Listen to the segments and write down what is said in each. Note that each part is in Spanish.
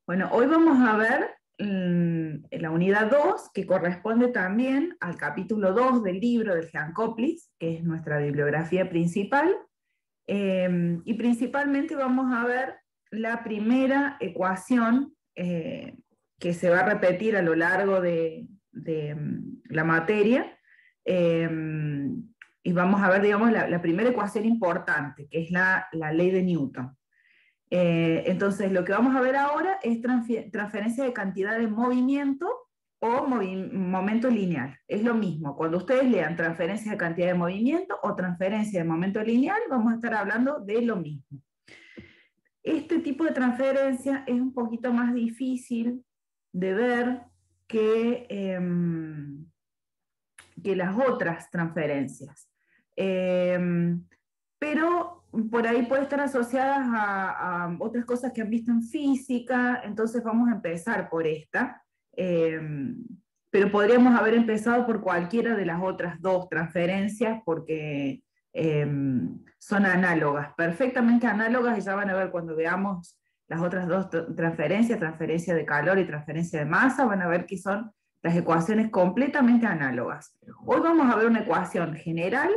Bueno, hoy vamos a ver la unidad 2, que corresponde también al capítulo 2 del libro del Geankoplis, que es nuestra bibliografía principal, y principalmente vamos a ver la primera ecuación que se va a repetir a lo largo de la materia, y vamos a ver, digamos, la primera ecuación importante, que es la ley de Newton. Entonces, lo que vamos a ver ahora es transferencia de cantidad de movimiento o momento lineal. Es lo mismo. Cuando ustedes lean transferencia de cantidad de movimiento o transferencia de momento lineal, vamos a estar hablando de lo mismo. Este tipo de transferencia es un poquito más difícil de ver que las otras transferencias. Pero por ahí puede estar asociadas a otras cosas que han visto en física, entonces vamos a empezar por esta, pero podríamos haber empezado por cualquiera de las otras dos transferencias porque son análogas, perfectamente análogas, y ya van a ver cuando veamos las otras dos transferencias, transferencia de calor y transferencia de masa, van a ver que son las ecuaciones completamente análogas. Hoy vamos a ver una ecuación general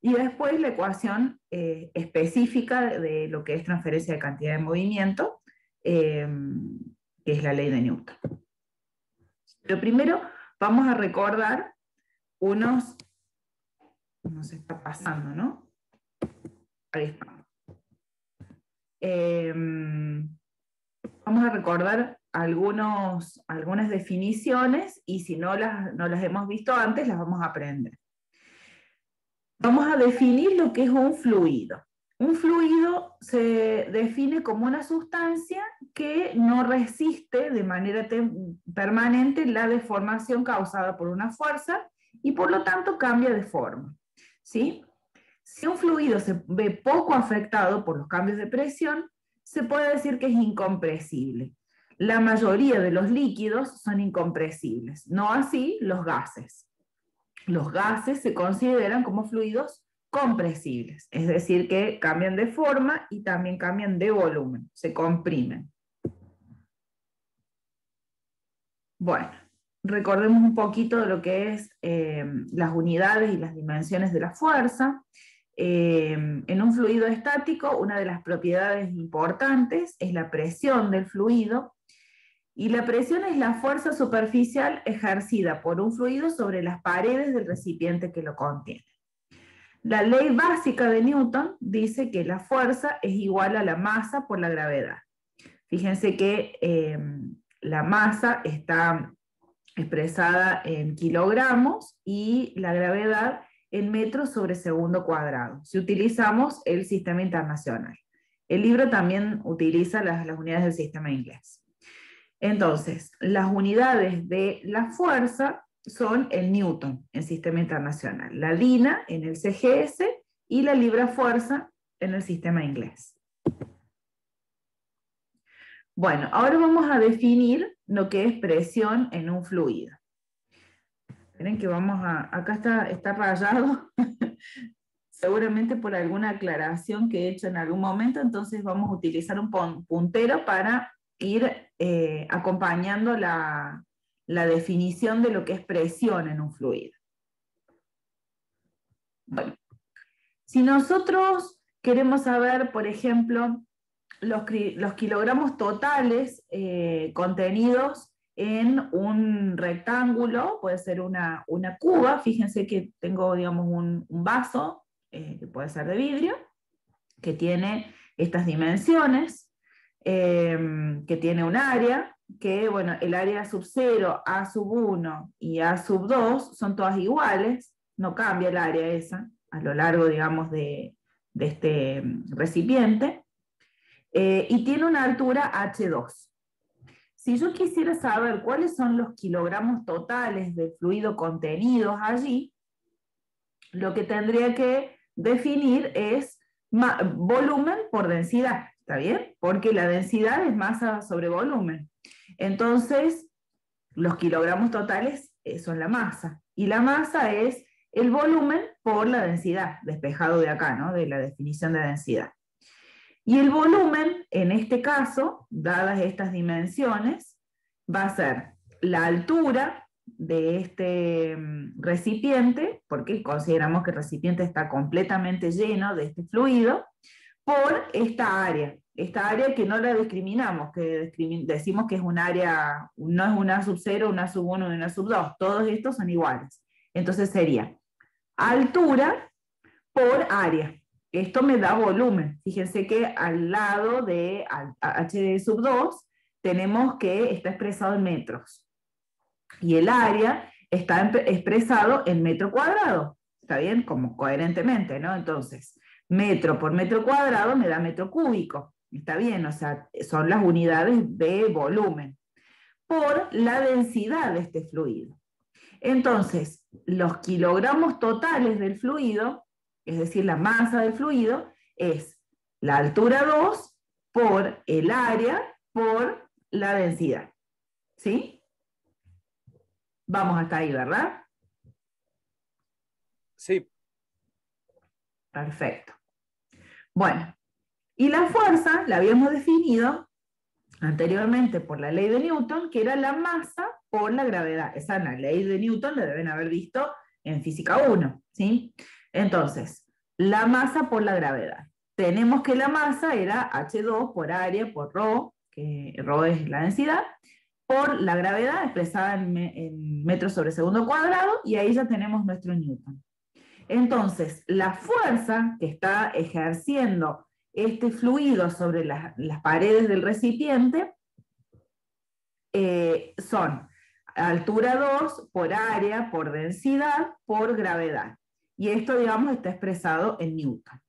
y después la ecuación específica de lo que es transferencia de cantidad de movimiento, que es la ley de Newton. Pero primero vamos a recordar unos... Nos está pasando, ¿no? Ahí está. Vamos a recordar algunas definiciones, y si no las hemos visto antes, las vamos a aprender. Vamos a definir lo que es un fluido. Un fluido se define como una sustancia que no resiste de manera permanente la deformación causada por una fuerza y por lo tanto cambia de forma, ¿sí? Si un fluido se ve poco afectado por los cambios de presión, se puede decir que es incompresible. La mayoría de los líquidos son incompresibles, no así los gases. Los gases se consideran como fluidos compresibles, es decir, que cambian de forma y también cambian de volumen, se comprimen. Bueno, recordemos un poquito de lo que es las unidades y las dimensiones de la fuerza. En un fluido estático, una de las propiedades importantes es la presión del fluido, y la presión es la fuerza superficial ejercida por un fluido sobre las paredes del recipiente que lo contiene. La ley básica de Newton dice que la fuerza es igual a la masa por la gravedad. Fíjense que la masa está expresada en kilogramos y la gravedad en metros sobre segundo cuadrado, si utilizamos el sistema internacional. El libro también utiliza las unidades del sistema inglés. Entonces, las unidades de la fuerza son el Newton en sistema internacional, la DINA en el CGS y la libra-fuerza en el sistema inglés. Bueno, ahora vamos a definir lo que es presión en un fluido. Miren que acá está rayado, seguramente por alguna aclaración que he hecho en algún momento, entonces vamos a utilizar un puntero para ir acompañando la definición de lo que es presión en un fluido. Bueno, si nosotros queremos saber, por ejemplo, los kilogramos totales contenidos en un rectángulo, puede ser una cuba, fíjense que tengo, digamos, un vaso, que puede ser de vidrio, que tiene estas dimensiones, que tiene un área, que bueno, el área sub 0, A sub 1 y A sub 2 son todas iguales, no cambia el área esa a lo largo, digamos, de este recipiente, y tiene una altura H2. Si yo quisiera saber cuáles son los kilogramos totales de fluido contenidos allí, lo que tendría que definir es volumen por densidad, ¿está bien? Porque la densidad es masa sobre volumen. Entonces, los kilogramos totales son la masa, y la masa es el volumen por la densidad, despejado de acá, ¿no? De la definición de densidad. Y el volumen, en este caso, dadas estas dimensiones, va a ser la altura de este recipiente, porque consideramos que el recipiente está completamente lleno de este fluido, por esta área que no la discriminamos, que decimos que es un área, no es una sub 0, una sub 1 y una sub 2, todos estos son iguales. Entonces sería altura por área. Esto me da volumen. Fíjense que al lado de HD sub 2 tenemos que está expresado en metros. Y el área está expresado en metro cuadrado. ¿Está bien? Como coherentemente, ¿no? Entonces, metro por metro cuadrado me da metro cúbico. Está bien, o sea, son las unidades de volumen. Por la densidad de este fluido. Entonces, los kilogramos totales del fluido, es decir, la masa del fluido, es la altura 2 por el área por la densidad. ¿Sí? Vamos hasta ahí, ¿verdad? Sí. Perfecto. Bueno, y la fuerza la habíamos definido anteriormente por la ley de Newton, que era la masa por la gravedad. Esa la ley de Newton la deben haber visto en física 1, ¿sí? Entonces, la masa por la gravedad. Tenemos que la masa era H2 por área por ρ, que ρ es la densidad, por la gravedad expresada en metros sobre segundo cuadrado, y ahí ya tenemos nuestro Newton. Entonces, la fuerza que está ejerciendo este fluido sobre las paredes del recipiente son altura 2 por área, por densidad, por gravedad. Y esto, digamos, está expresado en Newton.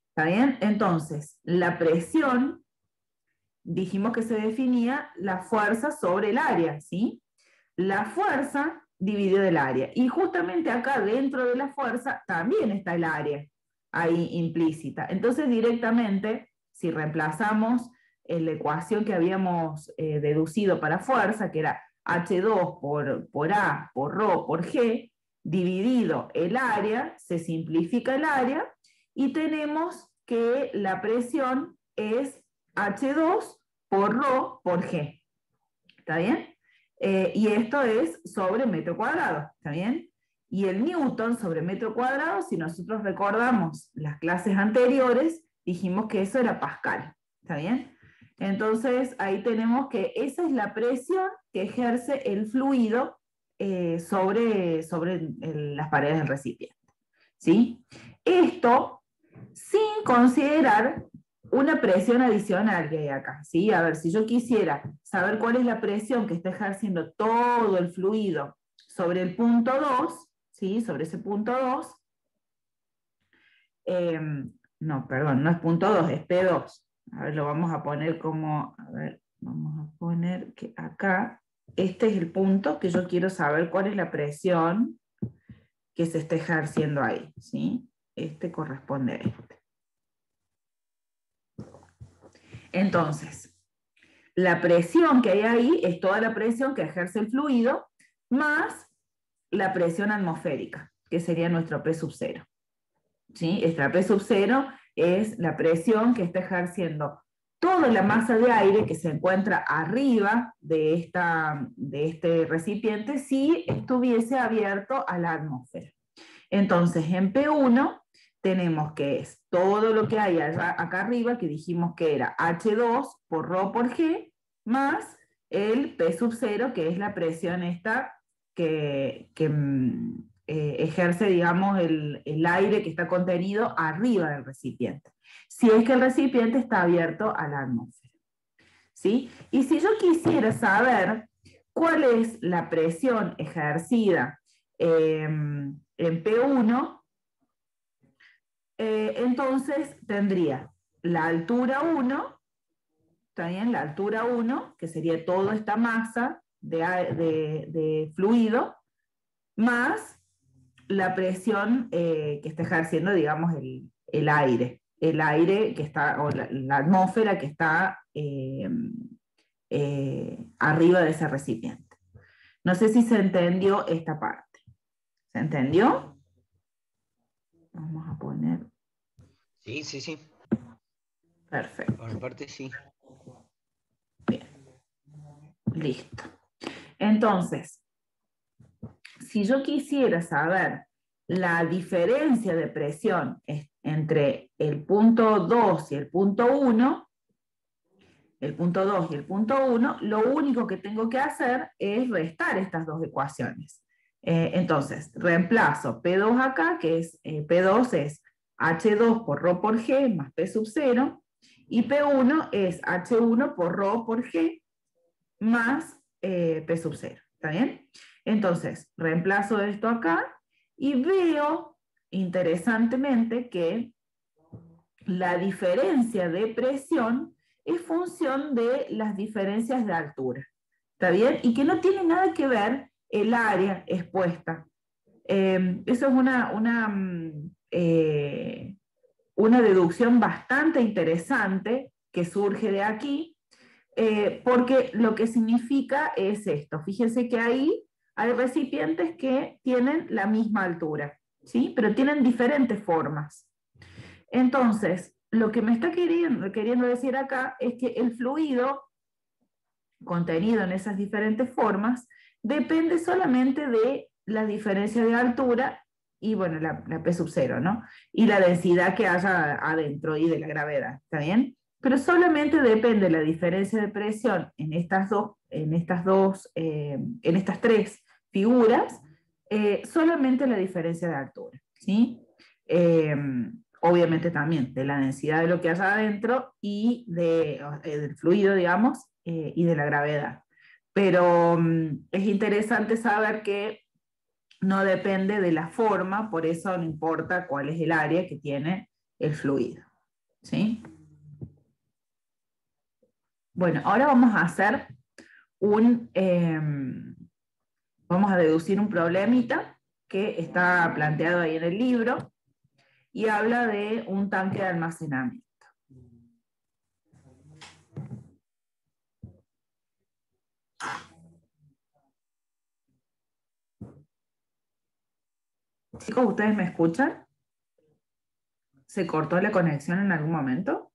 ¿Está bien? Entonces, la presión, dijimos que se definía la fuerza sobre el área, ¿sí? La fuerza dividido el área. Y justamente acá dentro de la fuerza también está el área ahí implícita. Entonces directamente, si reemplazamos la ecuación que habíamos deducido para fuerza, que era H2 por A, por ρ, por G, dividido el área, se simplifica el área, y tenemos que la presión es H2 por ρ por G. ¿Está bien? Y esto es sobre metro cuadrado, ¿está bien? Y el Newton sobre metro cuadrado, si nosotros recordamos las clases anteriores, dijimos que eso era Pascal, ¿está bien? Entonces ahí tenemos que esa es la presión que ejerce el fluido sobre las paredes del recipiente, ¿sí? Esto sin considerar una presión adicional que hay acá, ¿sí? A ver, si yo quisiera saber cuál es la presión que está ejerciendo todo el fluido sobre el punto 2, ¿sí? Sobre ese punto 2, no, perdón, no es punto 2, es P2. A ver, lo vamos a poner como, a ver, vamos a poner que acá, este es el punto que yo quiero saber cuál es la presión que se está ejerciendo ahí, ¿sí? Este corresponde a este. Entonces, la presión que hay ahí es toda la presión que ejerce el fluido, más la presión atmosférica, que sería nuestro P sub 0. ¿Sí? Esta P sub 0 es la presión que está ejerciendo toda la masa de aire que se encuentra arriba de este recipiente si estuviese abierto a la atmósfera. Entonces, en P1 tenemos que es todo lo que hay acá arriba, que dijimos que era H2 por ρ por G, más el P sub 0, que es la presión esta que ejerce, digamos, el aire que está contenido arriba del recipiente. Si es que el recipiente está abierto a la atmósfera, ¿sí? Y si yo quisiera saber cuál es la presión ejercida en P1, entonces tendría la altura 1, ¿está bien? La altura 1, que sería toda esta masa de fluido, más la presión que está ejerciendo, digamos, el aire que está, o la atmósfera que está arriba de ese recipiente. No sé si se entendió esta parte. ¿Se entendió? Vamos a poner. Sí, sí, sí. Perfecto. Por mi parte, sí. Bien. Listo. Entonces, si yo quisiera saber la diferencia de presión entre el punto 2 y el punto 1, el punto 2 y el punto 1, lo único que tengo que hacer es restar estas dos ecuaciones. Entonces, reemplazo P2 acá, que es P2 es H2 por ρ por G más P sub 0, y P1 es H1 por ρ por G más P sub 0. ¿Está bien? Entonces, reemplazo esto acá y veo, interesantemente, que la diferencia de presión es función de las diferencias de altura. ¿Está bien? Y que no tiene nada que ver el área expuesta. Eso es una deducción bastante interesante que surge de aquí, porque lo que significa es esto. Fíjense que ahí hay recipientes que tienen la misma altura, ¿sí? Pero tienen diferentes formas. Entonces, lo que me está queriendo decir acá es que el fluido contenido en esas diferentes formas depende solamente de la diferencia de altura y, bueno, la P sub 0, ¿no? Y la densidad que haya adentro y de la gravedad, ¿está bien? Pero solamente depende la diferencia de presión en estas tres figuras, solamente la diferencia de altura, ¿sí? Obviamente también de la densidad de lo que haya adentro y del fluido, digamos, y de la gravedad. Pero es interesante saber que no depende de la forma, por eso no importa cuál es el área que tiene el fluido. ¿Sí? Bueno, ahora vamos a hacer vamos a deducir un problemita que está planteado ahí en el libro y habla de un tanque de almacenamiento. Chicos, ¿ustedes me escuchan? ¿Se cortó la conexión en algún momento?